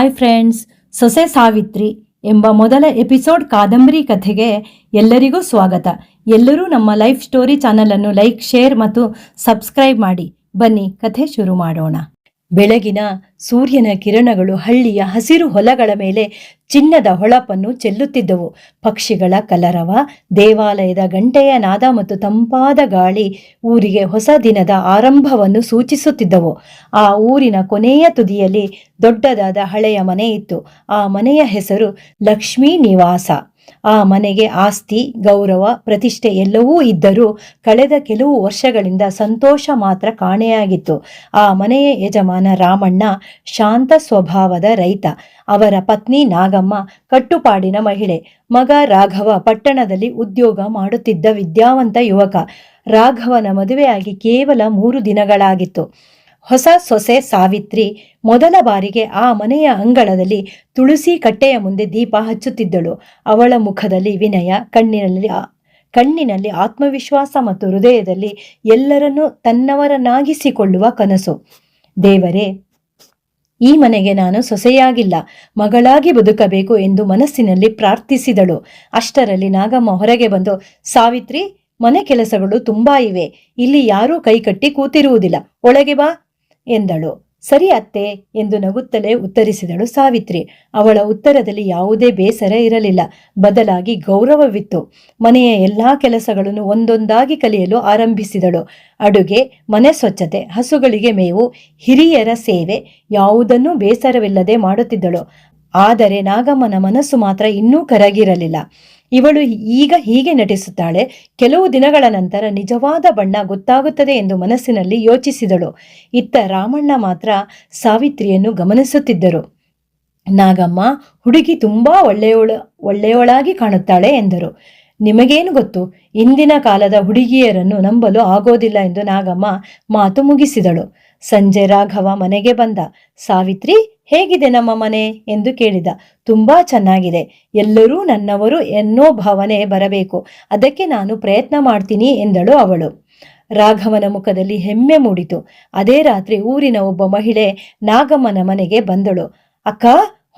Hi friends, ಸೊಸೆ ಸಾವಿತ್ರಿ ಎಂಬ ಮೊದಲ ಎಪಿಸೋಡ್ ಕಾದಂಬರಿ ಕಥೆಗೆ ಎಲ್ಲರಿಗೂ ಸ್ವಾಗತ. ಎಲ್ಲರೂ ನಮ್ಮ ಲೈಫ್ ಸ್ಟೋರಿ ಚಾನಲ್ ಅನ್ನು ಲೈಕ್, ಶೇರ್ ಮತ್ತು ಸಬ್ಸ್ಕ್ರೈಬ್ ಮಾಡಿ. ಬನ್ನಿ ಕಥೆ ಶುರು ಮಾಡೋಣ. ಬೆಳಗಿನ ಸೂರ್ಯನ ಕಿರಣಗಳು ಹಳ್ಳಿಯ ಹಸಿರು ಹೊಲಗಳ ಮೇಲೆ ಚಿನ್ನದ ಹೊಳಪನ್ನು ಚೆಲ್ಲುತ್ತಿದ್ದವು. ಪಕ್ಷಿಗಳ ಕಲರವ, ದೇವಾಲಯದ ಗಂಟೆಯ ನಾದ ಮತ್ತು ತಂಪಾದ ಗಾಳಿ ಊರಿಗೆ ಹೊಸ ದಿನದ ಆರಂಭವನ್ನು ಸೂಚಿಸುತ್ತಿದ್ದವು. ಆ ಊರಿನ ಕೊನೆಯ ತುದಿಯಲ್ಲಿ ದೊಡ್ಡದಾದ ಹಳೆಯ ಮನೆ ಇತ್ತು. ಆ ಮನೆಯ ಹೆಸರು ಲಕ್ಷ್ಮೀ ನಿವಾಸ. ಆ ಮನೆಗೆ ಆಸ್ತಿ, ಗೌರವ, ಪ್ರತಿಷ್ಠೆ ಎಲ್ಲವೂ ಇದ್ದರೂ ಕಳೆದ ಕೆಲವು ವರ್ಷಗಳಿಂದ ಸಂತೋಷ ಮಾತ್ರ ಕಾಣೆಯಾಗಿತ್ತು. ಆ ಮನೆಯ ಯಜಮಾನ ರಾಮಣ್ಣ ಶಾಂತ ಸ್ವಭಾವದ ರೈತ. ಅವರ ಪತ್ನಿ ನಾಗಮ್ಮ ಕಟ್ಟುಪಾಡಿನ ಮಹಿಳೆ. ಮಗ ರಾಘವ ಪಟ್ಟಣದಲ್ಲಿ ಉದ್ಯೋಗ ಮಾಡುತ್ತಿದ್ದ ವಿದ್ಯಾವಂತ ಯುವಕ. ರಾಘವನ ಮದುವೆಯಾಗಿ ಕೇವಲ 3 ದಿನಗಳಾಗಿತ್ತು. ಹೊಸ ಸೊಸೆ ಸಾವಿತ್ರಿ ಮೊದಲ ಬಾರಿಗೆ ಆ ಮನೆಯ ಅಂಗಳದಲ್ಲಿ ತುಳಸಿ ಕಟ್ಟೆಯ ಮುಂದೆ ದೀಪ ಹಚ್ಚುತ್ತಿದ್ದಳು. ಅವಳ ಮುಖದಲ್ಲಿ ವಿನಯ, ಕಣ್ಣಿನಲ್ಲಿ ಆತ್ಮವಿಶ್ವಾಸ ಮತ್ತು ಹೃದಯದಲ್ಲಿ ಎಲ್ಲರನ್ನೂ ತನ್ನವರನ್ನಾಗಿಸಿಕೊಳ್ಳುವ ಕನಸು. ದೇವರೇ, ಈ ಮನೆಗೆ ನಾನು ಸೊಸೆಯಾಗಿಲ್ಲ, ಮಗಳಾಗಿ ಬದುಕಬೇಕು ಎಂದು ಮನಸ್ಸಿನಲ್ಲಿ ಪ್ರಾರ್ಥಿಸಿದಳು. ಅಷ್ಟರಲ್ಲಿ ನಾಗಮ್ಮ ಹೊರಗೆ ಬಂದು, ಸಾವಿತ್ರಿ, ಮನೆ ಕೆಲಸಗಳು ತುಂಬಾ ಇವೆ, ಇಲ್ಲಿ ಯಾರೂ ಕೈಕಟ್ಟಿ ಕೂತಿರುವುದಿಲ್ಲ, ಒಳಗೆ ಬಾ ಎಂದಳು. ಸರಿ ಅತ್ತೆ ಎಂದು ನಗುತ್ತಲೇ ಉತ್ತರಿಸಿದಳು ಸಾವಿತ್ರಿ. ಅವಳ ಉತ್ತರದಲ್ಲಿ ಯಾವುದೇ ಬೇಸರ ಇರಲಿಲ್ಲ, ಬದಲಾಗಿ ಗೌರವವಿತ್ತು. ಮನೆಯ ಎಲ್ಲಾ ಕೆಲಸಗಳನ್ನು ಒಂದೊಂದಾಗಿ ಕಲಿಯಲು ಆರಂಭಿಸಿದಳು. ಅಡುಗೆ, ಮನೆ ಸ್ವಚ್ಛತೆ, ಹಸುಗಳಿಗೆ ಮೇವು, ಹಿರಿಯರ ಸೇವೆ, ಯಾವುದನ್ನೂ ಬೇಸರವಿಲ್ಲದೆ ಮಾಡುತ್ತಿದ್ದಳು. ಆದರೆ ನಾಗಮ್ಮನ ಮನಸ್ಸು ಮಾತ್ರ ಇನ್ನೂ ಕರಗಿರಲಿಲ್ಲ. ಇವಳು ಈಗ ಹೀಗೆ ನಟಿಸುತ್ತಾಳೆ, ಕೆಲವು ದಿನಗಳ ನಂತರ ನಿಜವಾದ ಬಣ್ಣ ಗೊತ್ತಾಗುತ್ತದೆ ಎಂದು ಮನಸ್ಸಿನಲ್ಲಿ ಯೋಚಿಸಿದಳು. ಇತ್ತ ರಾಮಣ್ಣ ಮಾತ್ರ ಸಾವಿತ್ರಿಯನ್ನು ಗಮನಿಸುತ್ತಿದ್ದರು. ನಾಗಮ್ಮ, ಹುಡುಗಿ ತುಂಬಾ ಒಳ್ಳೆಯವಳಾಗಿ ಕಾಣುತ್ತಾಳೆ ಎಂದರು. ನಿಮಗೇನು ಗೊತ್ತು, ಇಂದಿನ ಕಾಲದ ಹುಡುಗಿಯರನ್ನು ನಂಬಲು ಆಗೋದಿಲ್ಲ ಎಂದು ನಾಗಮ್ಮ ಮಾತು ಮುಗಿಸಿದಳು. ಸಂಜೆ ರಾಘವ ಮನೆಗೆ ಬಂದ. ಸಾವಿತ್ರಿ, ಹೇಗಿದೆ ನಮ್ಮ ಮನೆ ಎಂದು ಕೇಳಿದ. ತುಂಬಾ ಚೆನ್ನಾಗಿದೆ, ಎಲ್ಲರೂ ನನ್ನವರು ಎನ್ನೋ ಭಾವನೆ ಬರಬೇಕು, ಅದಕ್ಕೆ ನಾನು ಪ್ರಯತ್ನ ಮಾಡ್ತೀನಿ ಎಂದಳು ಅವಳು. ರಾಘವನ ಮುಖದಲ್ಲಿ ಹೆಮ್ಮೆ ಮೂಡಿತು. ಅದೇ ರಾತ್ರಿ ಊರಿನ ಒಬ್ಬ ಮಹಿಳೆ ನಾಗಮ್ಮನ ಮನೆಗೆ ಬಂದಳು. ಅಕ್ಕ,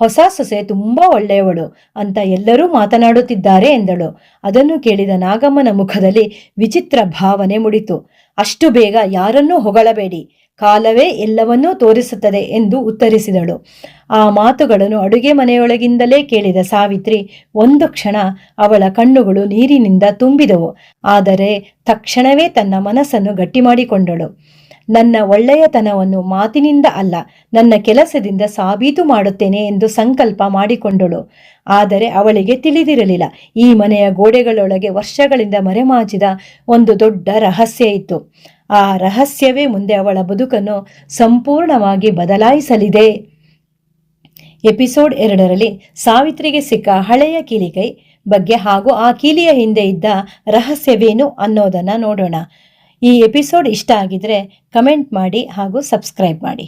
ಹೊಸ ಸೊಸೆ ತುಂಬಾ ಒಳ್ಳೆಯವಳು ಅಂತ ಎಲ್ಲರೂ ಮಾತನಾಡುತ್ತಿದ್ದಾರೆ ಎಂದಳು. ಅದನ್ನು ಕೇಳಿದ ನಾಗಮ್ಮನ ಮುಖದಲ್ಲಿ ವಿಚಿತ್ರ ಭಾವನೆ ಮೂಡಿತು. ಅಷ್ಟು ಬೇಗ ಯಾರನ್ನೂ ಹೊಗಳಬೇಡಿ, ಕಾಲವೇ ಎಲ್ಲವನ್ನೂ ತೋರಿಸುತ್ತದೆ ಎಂದು ಉತ್ತರಿಸಿದಳು. ಆ ಮಾತುಗಳನ್ನು ಅಡುಗೆ ಮನೆಯೊಳಗಿಂದಲೇ ಕೇಳಿದ ಸಾವಿತ್ರಿ ಒಂದು ಕ್ಷಣ ಅವಳ ಕಣ್ಣುಗಳು ನೀರಿನಿಂದ ತುಂಬಿದವು. ಆದರೆ ತಕ್ಷಣವೇ ತನ್ನ ಮನಸ್ಸನ್ನು ಗಟ್ಟಿ ಮಾಡಿಕೊಂಡಳು. ನನ್ನ ಒಳ್ಳೆಯತನವನ್ನು ಮಾತಿನಿಂದ ಅಲ್ಲ, ನನ್ನ ಕೆಲಸದಿಂದ ಸಾಬೀತು ಮಾಡುತ್ತೇನೆ ಎಂದು ಸಂಕಲ್ಪ ಮಾಡಿಕೊಂಡಳು. ಆದರೆ ಅವಳಿಗೆ ತಿಳಿದಿರಲಿಲ್ಲ, ಈ ಮನೆಯ ಗೋಡೆಗಳೊಳಗೆ ವರ್ಷಗಳಿಂದ ಮರೆಮಾಚಿದ ಒಂದು ದೊಡ್ಡ ರಹಸ್ಯ ಇತ್ತು. ಆ ರಹಸ್ಯವೇ ಮುಂದೆ ಅವಳ ಬದುಕನ್ನು ಸಂಪೂರ್ಣವಾಗಿ ಬದಲಾಯಿಸಲಿದೆ. ಎಪಿಸೋಡ್ 2ರಲ್ಲಿ ಸಾವಿತ್ರಿಗೆ ಸಿಕ್ಕ ಹಳೆಯ ಕೀಲಿಕೈ ಬಗ್ಗೆ ಹಾಗೂ ಆ ಕೀಲಿಯ ಹಿಂದೆ ಇದ್ದ ರಹಸ್ಯವೇನು ಅನ್ನೋದನ್ನ ನೋಡೋಣ. ಈ ಎಪಿಸೋಡ್ ಇಷ್ಟ ಆಗಿದ್ರೆ ಕಮೆಂಟ್ ಮಾಡಿ ಹಾಗೂ ಸಬ್ಸ್ಕ್ರೈಬ್ ಮಾಡಿ.